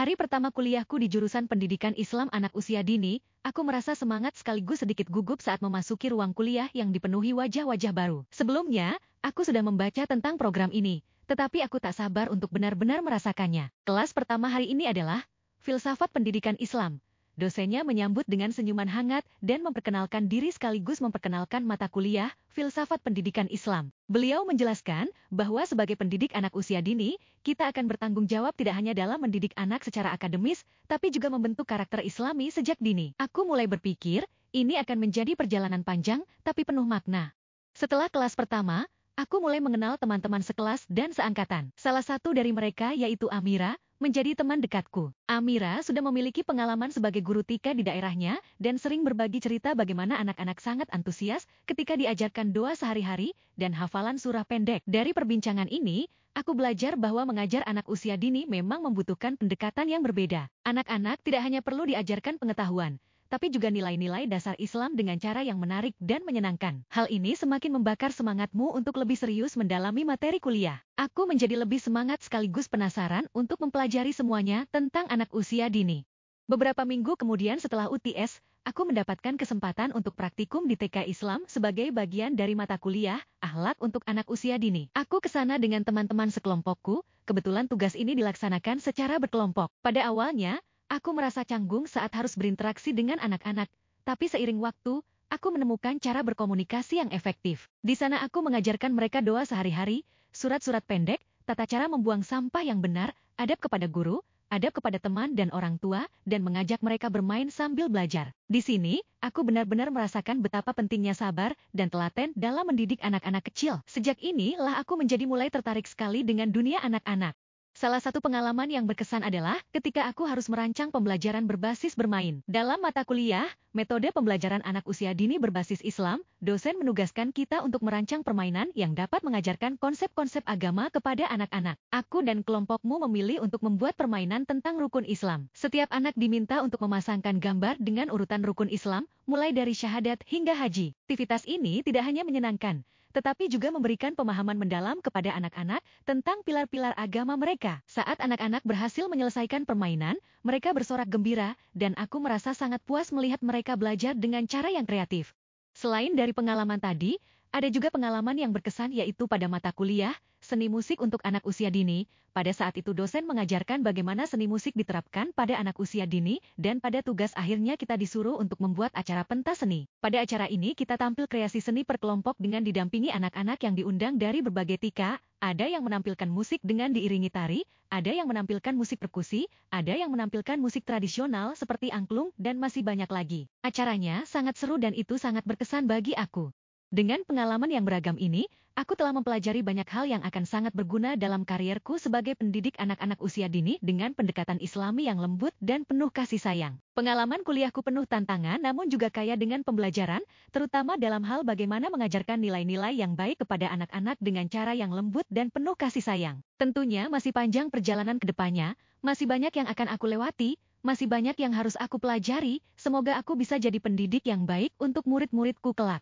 hari pertama kuliahku di jurusan Pendidikan Islam Anak Usia Dini, aku merasa semangat sekaligus sedikit gugup saat memasuki ruang kuliah yang dipenuhi wajah-wajah baru. Sebelumnya, aku sudah membaca tentang program ini, tetapi aku tak sabar untuk benar-benar merasakannya. Kelas pertama hari ini adalah Filsafat Pendidikan Islam. Dosennya menyambut dengan senyuman hangat dan memperkenalkan diri sekaligus memperkenalkan mata kuliah Filsafat Pendidikan Islam. Beliau menjelaskan bahwa sebagai pendidik anak usia dini, kita akan bertanggung jawab tidak hanya dalam mendidik anak secara akademis, tapi juga membentuk karakter Islami sejak dini. Aku mulai berpikir, ini akan menjadi perjalanan panjang tapi penuh makna. Setelah kelas pertama, aku mulai mengenal teman-teman sekelas dan seangkatan. Salah satu dari mereka yaitu Amira, menjadi teman dekatku. Amira sudah memiliki pengalaman sebagai guru TIK di daerahnya dan sering berbagi cerita bagaimana anak-anak sangat antusias ketika diajarkan doa sehari-hari dan hafalan surah pendek. Dari perbincangan ini, aku belajar bahwa mengajar anak usia dini memang membutuhkan pendekatan yang berbeda. Anak-anak tidak hanya perlu diajarkan pengetahuan, tapi juga nilai-nilai dasar Islam dengan cara yang menarik dan menyenangkan. Hal ini semakin membakar semangatmu untuk lebih serius mendalami materi kuliah. Aku menjadi lebih semangat sekaligus penasaran untuk mempelajari semuanya tentang anak usia dini. Beberapa minggu kemudian setelah UTS, aku mendapatkan kesempatan untuk praktikum di TK Islam sebagai bagian dari mata kuliah Akhlak untuk Anak Usia Dini. Aku ke sana dengan teman-teman sekelompokku, kebetulan tugas ini dilaksanakan secara berkelompok. Pada awalnya, aku merasa canggung saat harus berinteraksi dengan anak-anak, tapi seiring waktu, aku menemukan cara berkomunikasi yang efektif. Di sana aku mengajarkan mereka doa sehari-hari, surat-surat pendek, tata cara membuang sampah yang benar, adab kepada guru, adab kepada teman dan orang tua, dan mengajak mereka bermain sambil belajar. Di sini, aku benar-benar merasakan betapa pentingnya sabar dan telaten dalam mendidik anak-anak kecil. Sejak inilah aku menjadi mulai tertarik sekali dengan dunia anak-anak. Salah satu pengalaman yang berkesan adalah ketika aku harus merancang pembelajaran berbasis bermain. Dalam mata kuliah, metode pembelajaran anak usia dini berbasis Islam, dosen menugaskan kita untuk merancang permainan yang dapat mengajarkan konsep-konsep agama kepada anak-anak. Aku dan kelompokmu memilih untuk membuat permainan tentang rukun Islam. Setiap anak diminta untuk memasangkan gambar dengan urutan rukun Islam, mulai dari syahadat hingga haji. Aktivitas ini tidak hanya menyenangkan, tetapi juga memberikan pemahaman mendalam kepada anak-anak tentang pilar-pilar agama mereka. Saat anak-anak berhasil menyelesaikan permainan, mereka bersorak gembira, dan aku merasa sangat puas melihat mereka belajar dengan cara yang kreatif. Selain dari pengalaman tadi, ada juga pengalaman yang berkesan yaitu pada mata kuliah, Seni Musik untuk Anak Usia Dini. Pada saat itu dosen mengajarkan bagaimana seni musik diterapkan pada anak usia dini, dan pada tugas akhirnya kita disuruh untuk membuat acara pentas seni. Pada acara ini kita tampil kreasi seni per kelompok dengan didampingi anak-anak yang diundang dari berbagai tika, ada yang menampilkan musik dengan diiringi tari, ada yang menampilkan musik perkusi, ada yang menampilkan musik tradisional seperti angklung, dan masih banyak lagi. Acaranya sangat seru dan itu sangat berkesan bagi aku. Dengan pengalaman yang beragam ini, aku telah mempelajari banyak hal yang akan sangat berguna dalam karierku sebagai pendidik anak-anak usia dini dengan pendekatan Islami yang lembut dan penuh kasih sayang. Pengalaman kuliahku penuh tantangan namun juga kaya dengan pembelajaran, terutama dalam hal bagaimana mengajarkan nilai-nilai yang baik kepada anak-anak dengan cara yang lembut dan penuh kasih sayang. Tentunya masih panjang perjalanan ke depannya, masih banyak yang akan aku lewati, masih banyak yang harus aku pelajari, semoga aku bisa jadi pendidik yang baik untuk murid-muridku kelak.